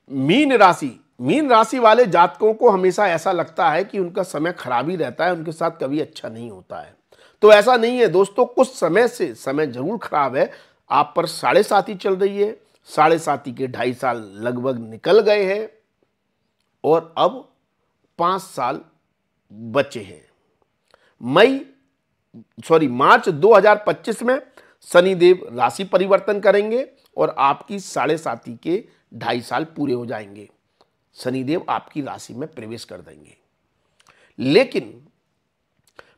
Mean राशि वाले जातकों को हमेशा ऐसा लगता है कि उनका समय खराब ही रहता है, उनके साथ कभी अच्छा नहीं होता है। तो ऐसा नहीं है दोस्तों, कुछ समय से समय जरूर खराब है। आप पर 7.5 चल रही है, 7.5 के 2.5 साल लगभग निकल गए हैं और अब 5 साल बचे हैं। मार्च 2025 में शनिदेव राशि परिवर्तन करेंगे और आपकी 7.5 के 2.5 साल पूरे हो जाएंगे। शनिदेव आपकी राशि में प्रवेश कर देंगे। लेकिन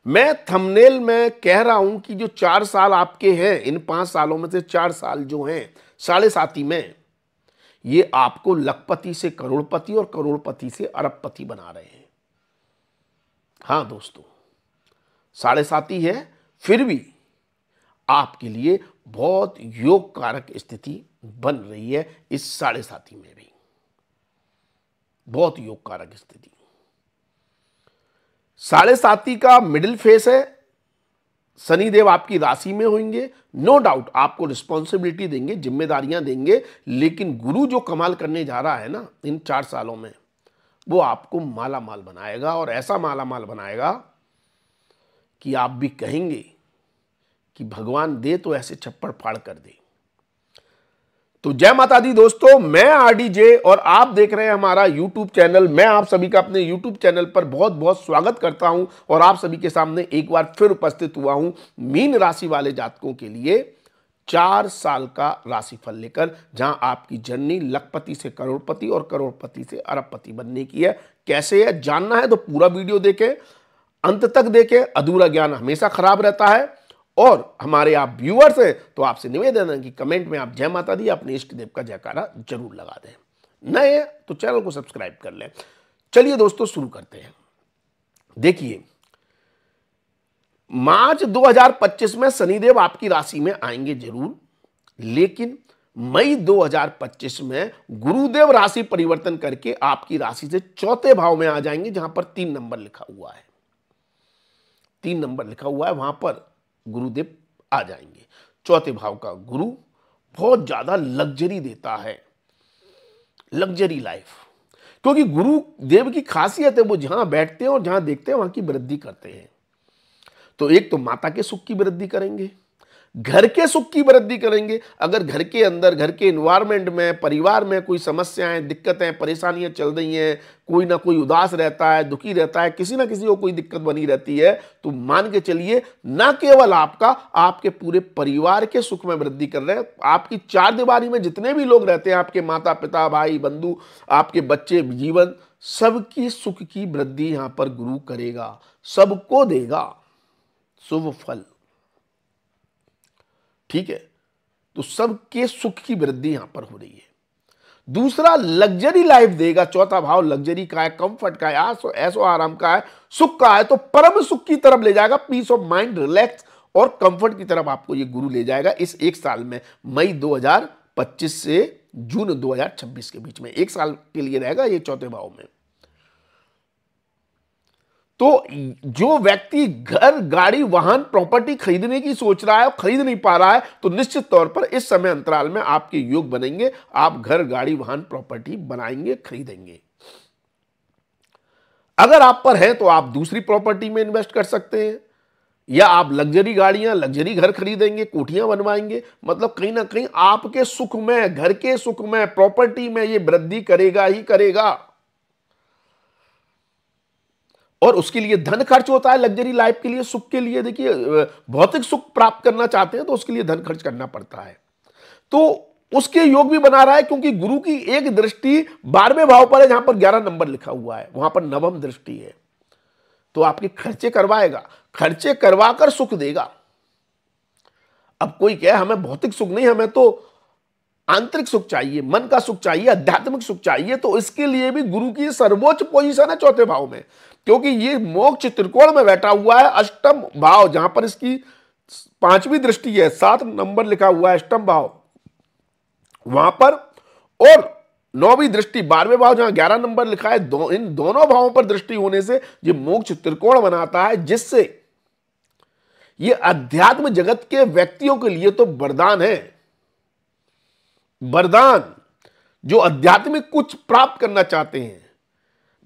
मैं थंबनेल में कह रहा हूं कि जो 4 साल आपके हैं, इन 5 सालों में से 4 साल जो हैं 7.5 में, ये आपको लखपति से करोड़पति और करोड़पति से अरबपति बना रहे हैं। हां दोस्तों, 7.5 है, फिर भी आपके लिए बहुत योग कारक स्थिति बन रही है। इस 7.5 में भी बहुत योग कारक स्थिति। 7.5 का मिडिल फेस है, शनिदेव आपकी राशि में होंगे। नो डाउट आपको रिस्पॉन्सिबिलिटी देंगे, जिम्मेदारियां देंगे, लेकिन गुरु जो कमाल करने जा रहा है ना इन 4 सालों में, वो आपको माला माल बनाएगा और ऐसा माला माल बनाएगा कि आप भी कहेंगे कि भगवान दे तो ऐसे छप्पड़ फाड़ कर दे। तो जय माता दी दोस्तों, मैं आरडीजे और आप देख रहे हैं हमारा यूट्यूब चैनल। मैं आप सभी का अपने यूट्यूब चैनल पर बहुत बहुत स्वागत करता हूं और आप सभी के सामने एक बार फिर उपस्थित हुआ हूं मीन राशि वाले जातकों के लिए 4 साल का राशिफल लेकर, जहां आपकी जर्नी लखपति से करोड़पति और करोड़पति से अरबपति बनने की है। कैसे है जानना है तो पूरा वीडियो देखें, अंत तक देखें। अधूरा ज्ञान हमेशा खराब रहता है। और हमारे आप व्यूअर्स हैं तो आपसे निवेदन है कि कमेंट में आप जय माता दी अपने इष्ट देव का जयकारा जरूर लगा दें। नए हैं तो चैनल को सब्सक्राइब कर लें। चलिए दोस्तों शुरू करते हैं। देखिए, मार्च 2025 में शनिदेव आपकी राशि में आएंगे जरूर, लेकिन मई 2025 में गुरुदेव राशि परिवर्तन करके आपकी राशि से 4थे भाव में आ जाएंगे, जहां पर 3 नंबर लिखा हुआ है। 3 नंबर लिखा हुआ है, वहां पर गुरुदेव आ जाएंगे। 4थे भाव का गुरु बहुत ज्यादा लग्जरी देता है, लग्जरी लाइफ, क्योंकि गुरुदेव की खासियत है वो जहां बैठते हैं और जहां देखते हैं वहां की वृद्धि करते हैं। तो एक तो माता के सुख की वृद्धि करेंगे, घर के सुख की वृद्धि करेंगे। अगर घर के अंदर, घर के एनवायरमेंट में, परिवार में कोई समस्याएं, दिक्कतें, परेशानियां चल रही हैं, कोई ना कोई उदास रहता है, दुखी रहता है, किसी ना किसी को कोई दिक्कत बनी रहती है, तो मान के चलिए ना केवल आपका, आपके पूरे परिवार के सुख में वृद्धि कर रहे हैं। आपकी 4 दीवारी में जितने भी लोग रहते हैं, आपके माता पिता, भाई बंधु, आपके बच्चे, जीवन, सबकी सुख की वृद्धि यहां पर गुरु करेगा, सबको देगा शुभ फल। ठीक है, तो सबके सुख की वृद्धि यहां पर हो रही है। दूसरा, लग्जरी लाइफ देगा। 4था भाव लग्जरी का है, कंफर्ट का है, ऐसो आराम का है, सुख का है, तो परम सुख की तरफ ले जाएगा। पीस ऑफ माइंड, रिलैक्स और कंफर्ट की तरफ आपको ये गुरु ले जाएगा इस 1 साल में, मई 2025 से जून 2026 के बीच में 1 साल के लिए रहेगा ये 4थे भाव में। तो जो व्यक्ति घर, गाड़ी, वाहन, प्रॉपर्टी खरीदने की सोच रहा है और खरीद नहीं पा रहा है, तो निश्चित तौर पर इस समय अंतराल में आपके योग बनेंगे। आप घर, गाड़ी, वाहन, प्रॉपर्टी बनाएंगे, खरीदेंगे। अगर आप पर है तो आप दूसरी प्रॉपर्टी में इन्वेस्ट कर सकते हैं, या आप लग्जरी गाड़ियां, लग्जरी घर खरीदेंगे, कोठियां बनवाएंगे। मतलब कहीं ना कहीं आपके सुख में, घर के सुख में, प्रॉपर्टी में ये वृद्धि करेगा ही करेगा। और उसके लिए धन खर्च होता है लग्जरी लाइफ के लिए, सुख के लिए। देखिए, भौतिक सुख प्राप्त करना चाहते हैं तो उसके लिए धन खर्च करना पड़ता है। तो उसके योग भी बना रहा है, क्योंकि गुरु की एक दृष्टि 12वें भाव पर है, जहां पर 11 नंबर लिखा हुआ है, वहां पर 9वीं दृष्टि है। तो आपके खर्चे करवाएगा, खर्चे करवाकर सुख देगा। अब कोई कहे हमें भौतिक सुख नहीं, हमें तो आंतरिक सुख चाहिए, मन का सुख चाहिए, आध्यात्मिक सुख चाहिए, तो इसके लिए भी गुरु की सर्वोच्च पोजीशन है 4थे भाव में, क्योंकि ये मोक्ष त्रिकोण में बैठा हुआ है। अष्टम भाव, जहां पर इसकी 5वीं दृष्टि है, 7 नंबर लिखा हुआ है अष्टम भाव, वहां पर, और 9वीं दृष्टि 12वें भाव, जहां 11 नंबर लिखा है। इन दोनों भावों पर दृष्टि होने से ये मोक्ष त्रिकोण बनाता है, जिससे ये अध्यात्म जगत के व्यक्तियों के लिए तो वरदान है, वरदान। जो आध्यात्मिक कुछ प्राप्त करना चाहते हैं,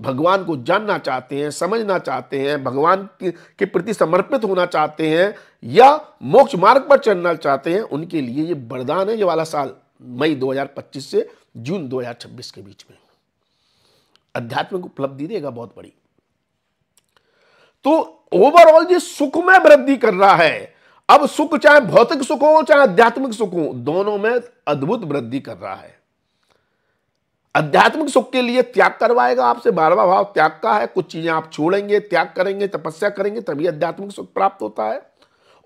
भगवान को जानना चाहते हैं, समझना चाहते हैं, भगवान के प्रति समर्पित होना चाहते हैं या मोक्ष मार्ग पर चलना चाहते हैं, उनके लिए ये वरदान है। ये वाला साल मई 2025 से जून 2026 के बीच में आध्यात्मिक उपलब्धि देगा बहुत बड़ी। तो ओवरऑल ये सुख में वृद्धि कर रहा है। अब सुख चाहे भौतिक सुख हो चाहे आध्यात्मिक सुख हो, दोनों में अद्भुत वृद्धि कर रहा है। आध्यात्मिक सुख के लिए त्याग करवाएगा आपसे, 12वां भाव त्याग का है। कुछ चीजें आप छोड़ेंगे, त्याग करेंगे, तपस्या करेंगे, तभी आध्यात्मिक सुख प्राप्त होता है।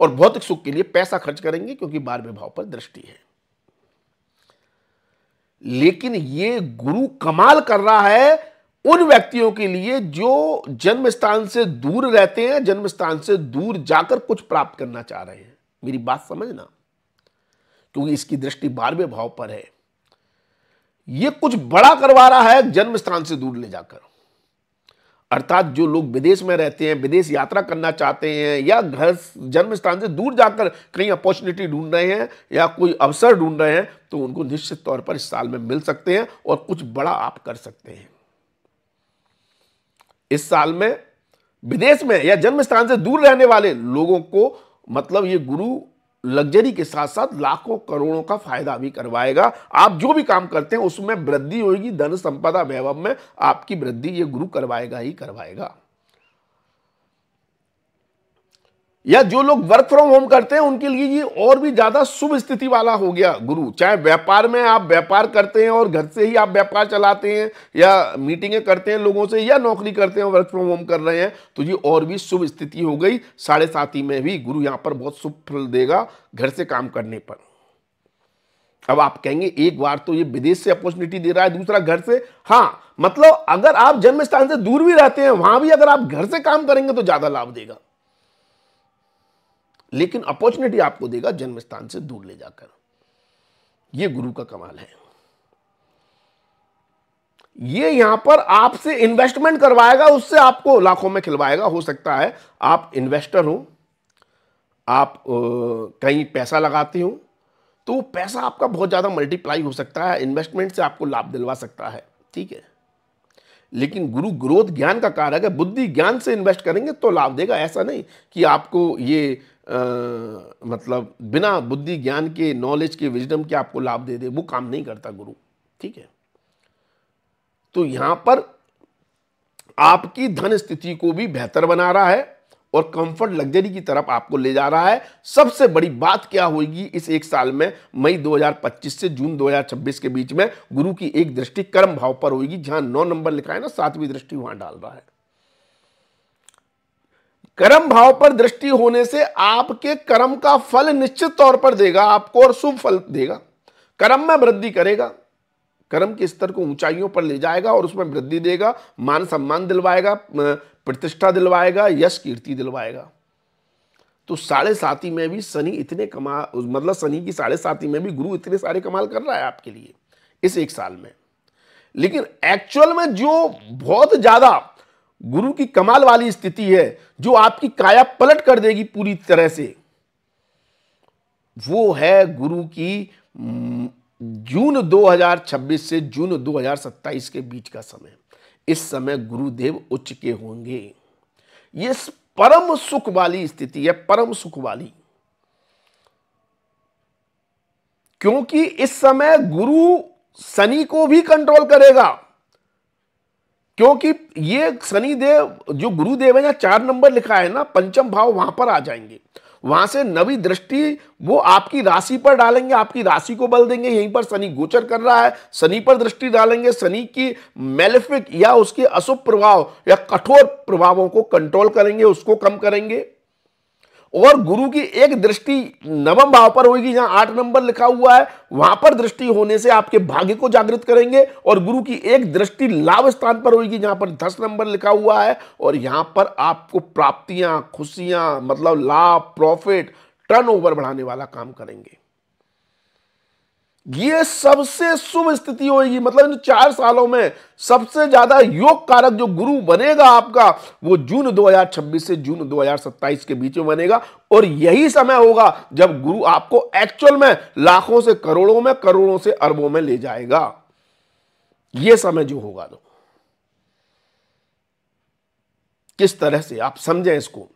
और भौतिक सुख के लिए पैसा खर्च करेंगे क्योंकि 12वें भाव पर दृष्टि है। लेकिन ये गुरु कमाल कर रहा है उन व्यक्तियों के लिए जो जन्म स्थान से दूर रहते हैं, जन्म स्थान से दूर जाकर कुछ प्राप्त करना चाह रहे हैं। मेरी बात समझना, क्योंकि इसकी दृष्टि 12वें भाव पर है। यह कुछ बड़ा करवा रहा है जन्म स्थान से दूर ले जाकर। अर्थात जो लोग विदेश में रहते हैं, विदेश यात्रा करना चाहते हैं या घर जन्म स्थान से दूर जाकर कहीं अपॉर्चुनिटी ढूंढ रहे हैं या कोई अवसर ढूंढ रहे हैं, तो उनको निश्चित तौर पर इस साल में मिल सकते हैं और कुछ बड़ा आप कर सकते हैं। इस साल में विदेश में या जन्म स्थान से दूर रहने वाले लोगों को मतलब ये गुरु लग्जरी के साथ साथ लाखों करोड़ों का फायदा भी करवाएगा। आप जो भी काम करते हैं उसमें वृद्धि होगी, धन संपदा वैभव में आपकी वृद्धि ये गुरु करवाएगा ही करवाएगा। या जो लोग वर्क फ्रॉम होम करते हैं उनके लिए ये और भी ज्यादा शुभ स्थिति वाला हो गया गुरु। चाहे व्यापार में आप व्यापार करते हैं और घर से ही आप व्यापार चलाते हैं या मीटिंगें करते हैं लोगों से या नौकरी करते हैं वर्क फ्रॉम होम कर रहे हैं, तो ये और भी शुभ स्थिति हो गई। 7.5 में भी गुरु यहां पर बहुत शुभ फल देगा घर से काम करने पर। अब आप कहेंगे एक बार तो ये विदेश से अपॉर्चुनिटी दे रहा है, दूसरा घर से। हाँ, मतलब अगर आप जन्म स्थान से दूर भी रहते हैं वहां भी अगर आप घर से काम करेंगे तो ज्यादा लाभ देगा, लेकिन अपॉर्चुनिटी आपको देगा जन्म स्थान से दूर ले जाकर। यह गुरु का कमाल है। ये यहां पर आपसे इन्वेस्टमेंट करवाएगा, उससे आपको लाखों में खिलवाएगा। हो सकता है आप इन्वेस्टर हो, आप कहीं पैसा लगाते हो तो पैसा आपका बहुत ज्यादा मल्टीप्लाई हो सकता है, इन्वेस्टमेंट से आपको लाभ दिलवा सकता है, ठीक है। लेकिन गुरु ग्रोथ ज्ञान का कारक है, बुद्धि ज्ञान से इन्वेस्ट करेंगे तो लाभ देगा। ऐसा नहीं कि आपको ये मतलब बिना बुद्धि ज्ञान के, नॉलेज के, विजडम के आपको लाभ दे दे, वो काम नहीं करता गुरु, ठीक है। तो यहां पर आपकी धन स्थिति को भी बेहतर बना रहा है और कंफर्ट लग्जरी की तरफ आपको ले जा रहा है। सबसे बड़ी बात क्या होगी इस एक साल में, मई 2025 से जून 2026 के बीच में गुरु की एक दृष्टि कर्म भाव पर होगी। जहां 9 नंबर लिखा है ना, 7वीं दृष्टि वहां डाल रहा है। कर्म भाव पर दृष्टि होने से आपके कर्म का फल निश्चित तौर पर देगा आपको और शुभ फल देगा। कर्म में वृद्धि करेगा, कर्म के स्तर को ऊंचाइयों पर ले जाएगा और उसमें वृद्धि देगा, मान सम्मान दिलवाएगा, प्रतिष्ठा दिलवाएगा, यश कीर्ति दिलवाएगा। तो 7.5 में भी शनि इतने कमाल, मतलब शनि की 7.5 में भी गुरु इतने सारे कमाल कर रहा है आपके लिए इस एक साल में। लेकिन एक्चुअल में जो बहुत ज्यादा गुरु की कमाल वाली स्थिति है, जो आपकी काया पलट कर देगी पूरी तरह से, वो है गुरु की जून 2026 से जून 2027 के बीच का समय। इस समय गुरुदेव उच्च के होंगे। ये परम सुख वाली स्थिति है, परम सुख वाली, क्योंकि इस समय गुरु शनि को भी कंट्रोल करेगा। क्योंकि ये शनिदेव जो गुरुदेव है, यहाँ 4 नंबर लिखा है ना, पंचम भाव, वहां पर आ जाएंगे। वहां से नवी दृष्टि वो आपकी राशि पर डालेंगे, आपकी राशि को बल देंगे। यहीं पर शनि गोचर कर रहा है, शनि पर दृष्टि डालेंगे। शनि की मैलेफिक या उसके अशुभ प्रभाव या कठोर प्रभावों को कंट्रोल करेंगे, उसको कम करेंगे। और गुरु की एक दृष्टि 9वें भाव पर होगी, जहां 8 नंबर लिखा हुआ है, वहां पर दृष्टि होने से आपके भाग्य को जागृत करेंगे। और गुरु की एक दृष्टि लाभ स्थान पर होगी, जहां पर 10 नंबर लिखा हुआ है, और यहां पर आपको प्राप्तियां, खुशियां, मतलब लाभ, प्रॉफिट, टर्नओवर बढ़ाने वाला काम करेंगे। ये सबसे शुभ स्थिति होगी। मतलब इन 4 सालों में सबसे ज्यादा योग कारक जो गुरु बनेगा आपका, वो जून 2026 से जून 2027 के बीच में बनेगा। और यही समय होगा जब गुरु आपको एक्चुअल में लाखों से करोड़ों में, करोड़ों से अरबों में ले जाएगा। यह समय जो होगा तो किस तरह से आप समझें इसको।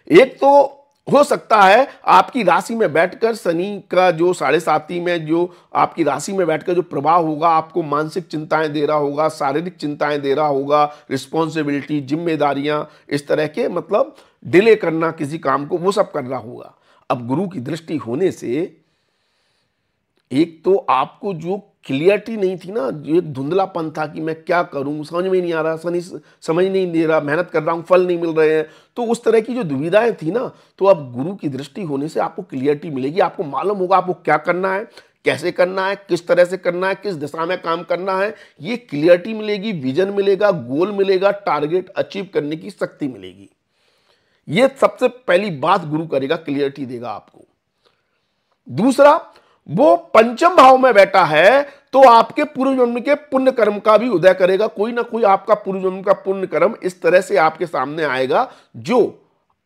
एक तो हो सकता है आपकी राशि में बैठकर शनि का जो 7.5 में जो आपकी राशि में बैठकर जो प्रभाव होगा, आपको मानसिक चिंताएं दे रहा होगा, शारीरिक चिंताएं दे रहा होगा, रिस्पॉन्सिबिलिटी, जिम्मेदारियां, इस तरह के मतलब डिले करना किसी काम को, वो सब कर रहा होगा। अब गुरु की दृष्टि होने से एक तो आपको जो क्लियरिटी नहीं थी ना, जो एक धुंधलापन था कि मैं क्या करूं, समझ में नहीं आ रहा, शनि समझ नहीं दे रहा, मेहनत कर रहा हूं, फल नहीं मिल रहे हैं, तो उस तरह की जो दुविधाएं थी ना, तो अब गुरु की दृष्टि होने से आपको क्लियरिटी मिलेगी। आपको मालूम होगा आपको क्या करना है, कैसे करना है, किस तरह से करना है, किस दिशा में काम करना है, ये क्लियरिटी मिलेगी, विजन मिलेगा, गोल मिलेगा, टारगेट अचीव करने की शक्ति मिलेगी। ये सबसे पहली बात गुरु करेगा, क्लियरिटी देगा आपको। दूसरा, वो पंचम भाव में बैठा है तो आपके पूर्व जन्म के पुण्य कर्म का भी उदय करेगा। कोई ना कोई आपका पूर्व जन्म का पुण्य कर्म इस तरह से आपके सामने आएगा जो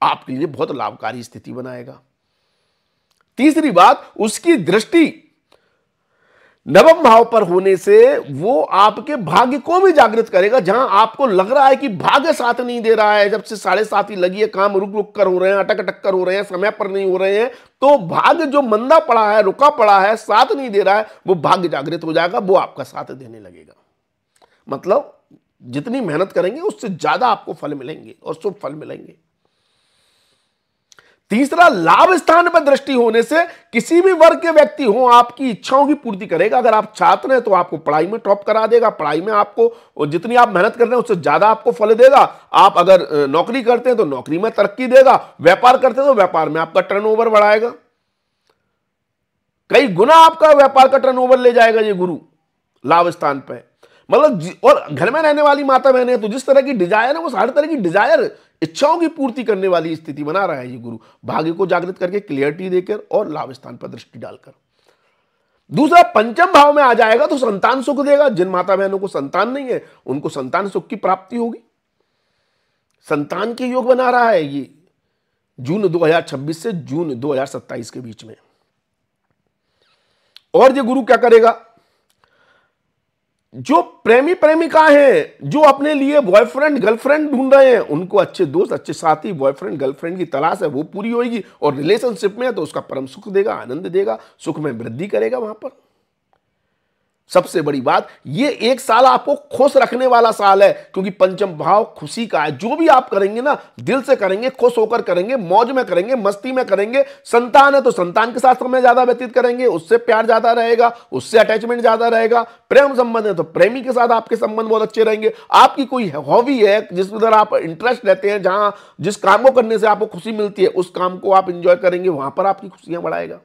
आपके लिए बहुत लाभकारी स्थिति बनाएगा। तीसरी बात, उसकी दृष्टि नवम भाव पर होने से वो आपके भाग्य को भी जागृत करेगा। जहां आपको लग रहा है कि भाग्य साथ नहीं दे रहा है, जब से 7.5 ही लगी है, काम रुक रुक कर हो रहे हैं, अटक अटक कर हो रहे हैं, समय पर नहीं हो रहे हैं, तो भाग्य जो मंदा पड़ा है, रुका पड़ा है, साथ नहीं दे रहा है, वो भाग्य जागृत हो जाएगा, वो आपका साथ देने लगेगा। मतलब जितनी मेहनत करेंगे उससे ज्यादा आपको फल मिलेंगे और शुभ फल मिलेंगे। तीसरा, लाभ स्थान पर दृष्टि होने से किसी भी वर्ग के व्यक्ति हो, आपकी इच्छाओं की पूर्ति करेगा। अगर आप छात्र हैं तो आपको पढ़ाई में टॉप करा देगा, पढ़ाई में आपको जितनी आप मेहनत कर रहे हैं उससे ज्यादा आपको फल देगा। आप अगर नौकरी करते हैं तो नौकरी में तरक्की देगा, व्यापार करते हैं तो व्यापार में आपका टर्नओवर बढ़ाएगा, कई गुना आपका व्यापार का टर्नओवर ले जाएगा ये गुरु लाभ स्थान पे। मतलब और घर में रहने वाली माता बहने तो जिस तरह की डिजायर है वो सारी तरह की डिजायर, इच्छाओं की पूर्ति करने वाली स्थिति बना रहा है ये गुरु, भाग्य को जागृत करके, क्लियरिटी देकर और लाभ स्थान पर दृष्टि डालकर। दूसरा, पंचम भाव में आ जाएगा तो संतान सुख देगा। जिन माता बहनों को संतान नहीं है उनको संतान सुख की प्राप्ति होगी, संतान के योग बना रहा है ये जून 2026 से जून 2027 के बीच में। और ये गुरु क्या करेगा, जो प्रेमी प्रेमिका हैं, जो अपने लिए बॉयफ्रेंड गर्लफ्रेंड ढूंढ रहे हैं, उनको अच्छे दोस्त, अच्छे साथी, बॉयफ्रेंड गर्लफ्रेंड की तलाश है, वो पूरी होगी। और रिलेशनशिप में है तो उसका परम सुख देगा, आनंद देगा, सुख में वृद्धि करेगा वहां पर। सबसे बड़ी बात, ये एक साल आपको खुश रखने वाला साल है, क्योंकि पंचम भाव खुशी का है। जो भी आप करेंगे ना, दिल से करेंगे, खुश होकर करेंगे, मौज में करेंगे, मस्ती में करेंगे। संतान है तो संतान के साथ समय ज्यादा व्यतीत करेंगे, उससे प्यार ज्यादा रहेगा, उससे अटैचमेंट ज्यादा रहेगा। प्रेम संबंध है तो प्रेमी के साथ आपके संबंध बहुत अच्छे रहेंगे। आपकी कोई हॉबी है जिसमें अंदर आप इंटरेस्ट लेते हैं, जहां जिस काम को करने से आपको खुशी मिलती है, उस काम को आप इंजॉय करेंगे, वहां पर आपकी खुशियां बढ़ाएगा।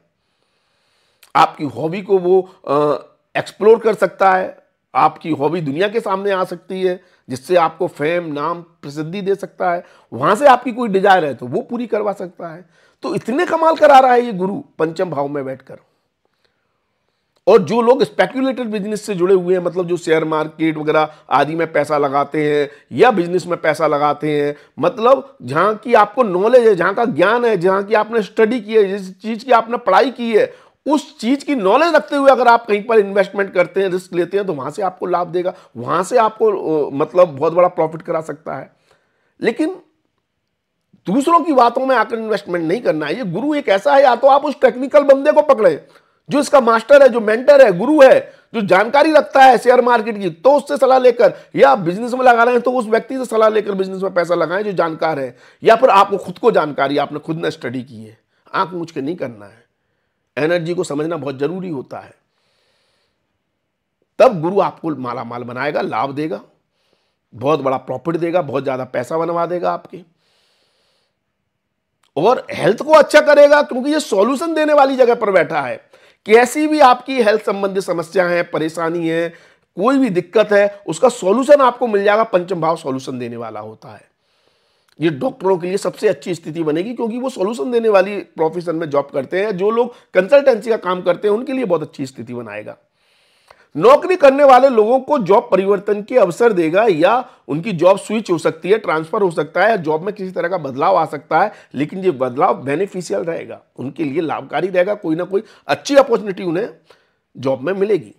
आपकी हॉबी को वो एक्सप्लोर कर सकता है, आपकी हॉबी दुनिया के सामने आ सकती है, जिससे आपको फेम, नाम, प्रसिद्धि दे सकता है। वहां से आपकी कोई डिजायर है तो वो पूरी करवा सकता है। तो इतने कमाल करा रहा है ये गुरु पंचम भाव में बैठकर। और जो लोग स्पेक्युलेटेड बिजनेस से जुड़े हुए हैं, मतलब जो शेयर मार्केट वगैरह आदि में पैसा लगाते हैं या बिजनेस में पैसा लगाते हैं, मतलब जहां की आपको नॉलेज है, जहां का ज्ञान है, जहां की आपने स्टडी की है, जिस चीज की आपने पढ़ाई की है, उस चीज की नॉलेज रखते हुए अगर आप कहीं पर इन्वेस्टमेंट करते हैं, रिस्क लेते हैं, तो वहां से आपको लाभ देगा, वहां से आपको मतलब बहुत बड़ा प्रॉफिट करा सकता है। लेकिन दूसरों की बातों में आकर इन्वेस्टमेंट नहीं करना है। ये गुरु एक ऐसा है, या तो आप उस टेक्निकल बंदे को पकड़े जो इसका मास्टर है, जो मेंटर है, गुरु है, जो जानकारी रखता है शेयर मार्केट की, तो उससे सलाह लेकर, या बिजनेस में लगा रहे हैं तो उस व्यक्ति से सलाह लेकर बिजनेस में पैसा लगाएं जो जानकार है। या फिर आपको खुद को जानकारी, आपने खुद ने स्टडी की है, आंख मूंछ के नहीं करना है। एनर्जी को समझना बहुत जरूरी होता है। तब गुरु आपको माला माल बनाएगा, लाभ देगा, बहुत बड़ा प्रॉफिट देगा, बहुत ज्यादा पैसा बनवा देगा आपके, और हेल्थ को अच्छा करेगा, क्योंकि ये सॉल्यूशन देने वाली जगह पर बैठा है। कैसी भी आपकी हेल्थ संबंधित समस्या है, परेशानी है, कोई भी दिक्कत है, उसका सॉल्यूशन आपको मिल जाएगा। पंचम भाव सॉल्यूशन देने वाला होता है। ये डॉक्टरों के लिए सबसे अच्छी स्थिति बनेगी, क्योंकि वो सॉल्यूशन देने वाली प्रोफेशन में जॉब करते हैं। जो लोग कंसल्टेंसी का काम करते हैं उनके लिए बहुत अच्छी स्थिति बनाएगा। नौकरी करने वाले लोगों को जॉब परिवर्तन के अवसर देगा, या उनकी जॉब स्विच हो सकती है, ट्रांसफर हो सकता है, जॉब में किसी तरह का बदलाव आ सकता है, लेकिन ये बदलाव बेनिफिशियल रहेगा, उनके लिए लाभकारी रहेगा। कोई ना कोई अच्छी अपॉर्चुनिटी उन्हें जॉब में मिलेगी।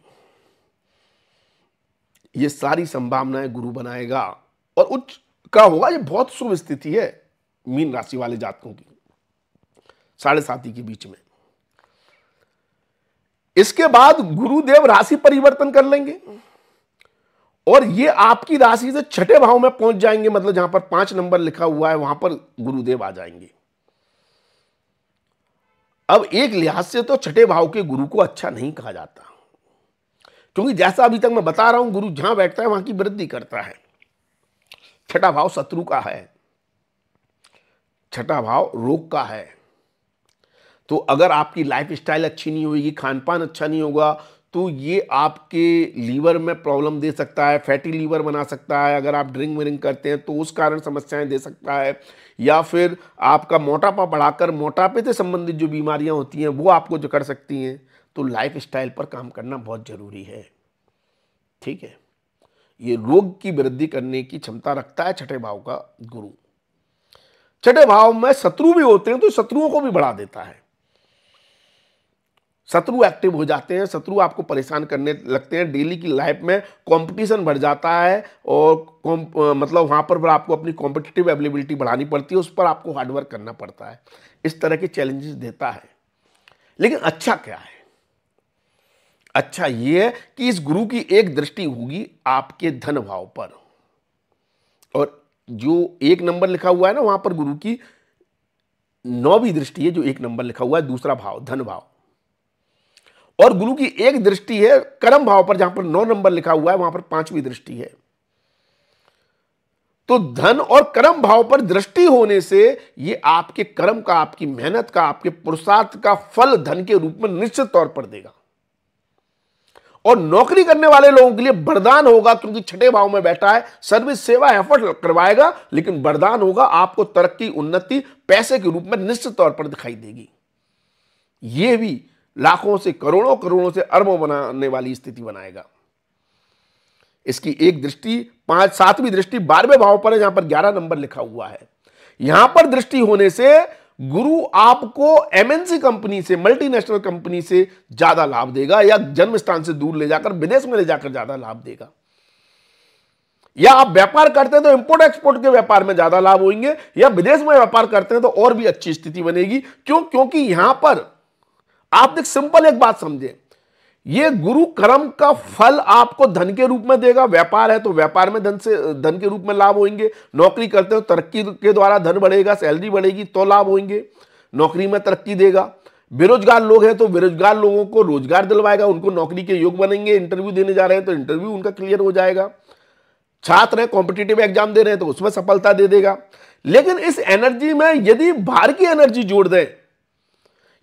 ये सारी संभावनाएं गुरु बनाएगा और उच्च का होगा। ये बहुत शुभ स्थिति है मीन राशि वाले जातकों की 7.5 के बीच में। इसके बाद गुरुदेव राशि परिवर्तन कर लेंगे और ये आपकी राशि से 6ठे भाव में पहुंच जाएंगे, मतलब जहां पर 5 नंबर लिखा हुआ है वहां पर गुरुदेव आ जाएंगे। अब एक लिहाज से तो 6ठे भाव के गुरु को अच्छा नहीं कहा जाता, क्योंकि जैसा अभी तक मैं बता रहा हूं गुरु जहां बैठता है वहां की वृद्धि करता है। 6ठा भाव शत्रु का है, 6ठा भाव रोग का है। तो अगर आपकी लाइफ स्टाइल अच्छी नहीं होगी, खान पान अच्छा नहीं होगा, तो ये आपके लीवर में प्रॉब्लम दे सकता है, फैटी लीवर बना सकता है। अगर आप ड्रिंक विरिंक करते हैं तो उस कारण समस्याएं दे सकता है, या फिर आपका मोटापा बढ़ाकर मोटापे से संबंधित जो बीमारियां होती हैं वो आपको जो कर सकती हैं। तो लाइफ स्टाइल पर काम करना बहुत जरूरी है, ठीक है। ये रोग की वृद्धि करने की क्षमता रखता है 6ठे भाव का गुरु। 6ठे भाव में शत्रु भी होते हैं तो शत्रुओं को भी बढ़ा देता है। शत्रु एक्टिव हो जाते हैं, शत्रु आपको परेशान करने लगते हैं। डेली की लाइफ में कंपटीशन बढ़ जाता है और मतलब वहां पर आपको अपनी कॉम्पिटिटिव एबिलिटी बढ़ानी पड़ती है, उस पर आपको हार्डवर्क करना पड़ता है। इस तरह के चैलेंजेस देता है। लेकिन अच्छा क्या है? अच्छा ये है कि इस गुरु की एक दृष्टि होगी आपके धन भाव पर, और जो 1 नंबर लिखा हुआ है ना वहां पर गुरु की 9वीं दृष्टि है। जो 1 नंबर लिखा हुआ है दूसरा भाव धन भाव, और गुरु की एक दृष्टि है कर्म भाव पर, जहां पर 9 नंबर लिखा हुआ है वहां पर 5वीं दृष्टि है। तो धन और कर्म भाव पर दृष्टि होने से ये आपके कर्म का, आपकी मेहनत का, आपके पुरुषार्थ का फल धन के रूप में निश्चित तौर पर देगा। और नौकरी करने वाले लोगों के लिए वरदान होगा, क्योंकि 6ठे भाव में बैठा है, सर्विस सेवा एफर्ट करवाएगा, लेकिन वरदान होगा आपको तरक्की, उन्नति पैसे के रूप में निश्चित तौर पर दिखाई देगी। यह भी लाखों से करोड़ों, करोड़ों से अरबों बनाने वाली स्थिति बनाएगा। इसकी एक दृष्टि 7वीं दृष्टि 12वें भाव पर है, जहां पर 11 नंबर लिखा हुआ है। यहां पर दृष्टि होने से गुरु आपको एमएनसी कंपनी से, मल्टीनेशनल कंपनी से ज्यादा लाभ देगा, या जन्म स्थान से दूर ले जाकर विदेश में ले जाकर ज्यादा लाभ देगा। या आप व्यापार करते हैं तो इंपोर्ट एक्सपोर्ट के व्यापार में ज्यादा लाभ होंगे, या विदेश में व्यापार करते हैं तो और भी अच्छी स्थिति बनेगी। क्यों? क्योंकि यहां पर आप एक सिंपल एक बात समझे, ये गुरु कर्म का फल आपको धन के रूप में देगा। व्यापार है तो व्यापार में धन के रूप में लाभ होंगे। नौकरी करते हो तरक्की के द्वारा धन बढ़ेगा, सैलरी बढ़ेगी तो लाभ होंगे, नौकरी में तरक्की देगा। बेरोजगार लोग हैं तो बेरोजगार लोगों को रोजगार दिलवाएगा, उनको नौकरी के योग बनेंगे। इंटरव्यू देने जा रहे हैं तो इंटरव्यू उनका क्लियर हो जाएगा। छात्र हैं, कॉम्पिटिटिव एग्जाम दे रहे हैं तो उसमें सफलता दे देगा। लेकिन इस एनर्जी में यदि बाहर की एनर्जी जोड़ दें,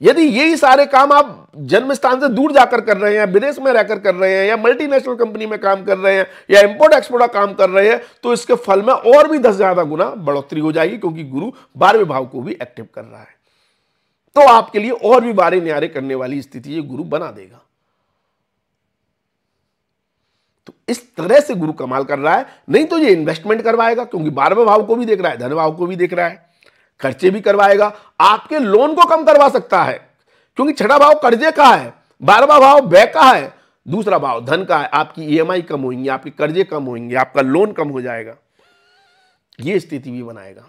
यदि यही सारे काम आप जन्म स्थान से दूर जाकर कर रहे हैं, विदेश में रहकर कर रहे हैं, या मल्टीनेशनल कंपनी में काम कर रहे हैं, या इंपोर्ट एक्सपोर्ट का काम कर रहे हैं, तो इसके फल में और भी 10 ज्यादा गुना बढ़ोतरी हो जाएगी, क्योंकि गुरु 12वें भाव को भी एक्टिव कर रहा है। तो आपके लिए और भी बारे न्यारे करने वाली स्थिति ये गुरु बना देगा। तो इस तरह से गुरु कमाल कर रहा है। नहीं तो ये इन्वेस्टमेंट करवाएगा, क्योंकि 12वें भाव को भी देख रहा है, धन भाव को भी देख रहा है, खर्चे भी करवाएगा। आपके लोन को कम करवा सकता है, क्योंकि 6ठा भाव कर्जे का है, 12वां भाव व्यय का है, दूसरा भाव धन का है। आपकी ईएमआई कम होंगी, आपके कर्जे कम होंगे, आपका लोन कम हो जाएगा। यह स्थिति भी बनाएगा।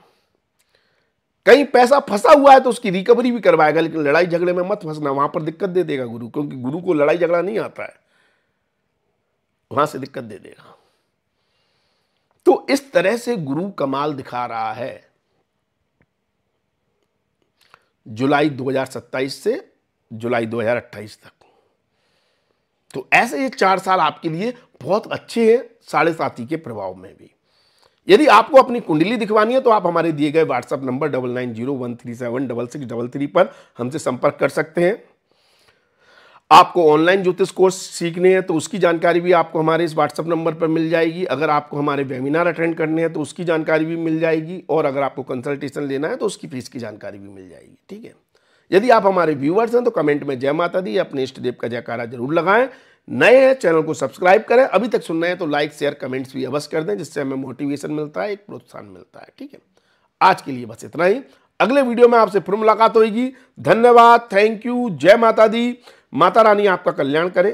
कहीं पैसा फंसा हुआ है तो उसकी रिकवरी भी करवाएगा, लेकिन लड़ाई झगड़े में मत फंसना, वहां पर दिक्कत दे देगा गुरु, क्योंकि गुरु को लड़ाई झगड़ा नहीं आता है, वहां से दिक्कत दे देगा। तो इस तरह से गुरु कमाल दिखा रहा है जुलाई 2027 से जुलाई 2028 तक। तो ऐसे ये 4 साल आपके लिए बहुत अच्छे हैं 7.5 के प्रभाव में भी। यदि आपको अपनी कुंडली दिखवानी है तो आप हमारे दिए गए व्हाट्सएप नंबर 9901376633 पर हमसे संपर्क कर सकते हैं। आपको ऑनलाइन ज्योतिष कोर्स सीखने हैं तो उसकी जानकारी भी आपको हमारे इस व्हाट्सएप नंबर पर मिल जाएगी। अगर आपको हमारे वेबिनार अटेंड करने हैं तो उसकी जानकारी भी मिल जाएगी, और अगर आपको कंसल्टेशन लेना है तो उसकी फीस की जानकारी भी मिल जाएगी, ठीक है। यदि आप हमारे व्यूअर्स हैं तो कमेंट में जय माता दी अपने इष्ट देव का जयकारा जरूर लगाएं। नए हैं चैनल को सब्सक्राइब करें, अभी तक सुन रहे हैं तो लाइक शेयर कमेंट्स भी अवश्य कर दें, जिससे हमें मोटिवेशन मिलता है, एक प्रोत्साहन मिलता है, ठीक है। आज के लिए बस इतना ही। अगले वीडियो में आपसे फिर मुलाकात होगी। धन्यवाद, थैंक यू, जय माता दी। माता रानी आपका कल्याण करे।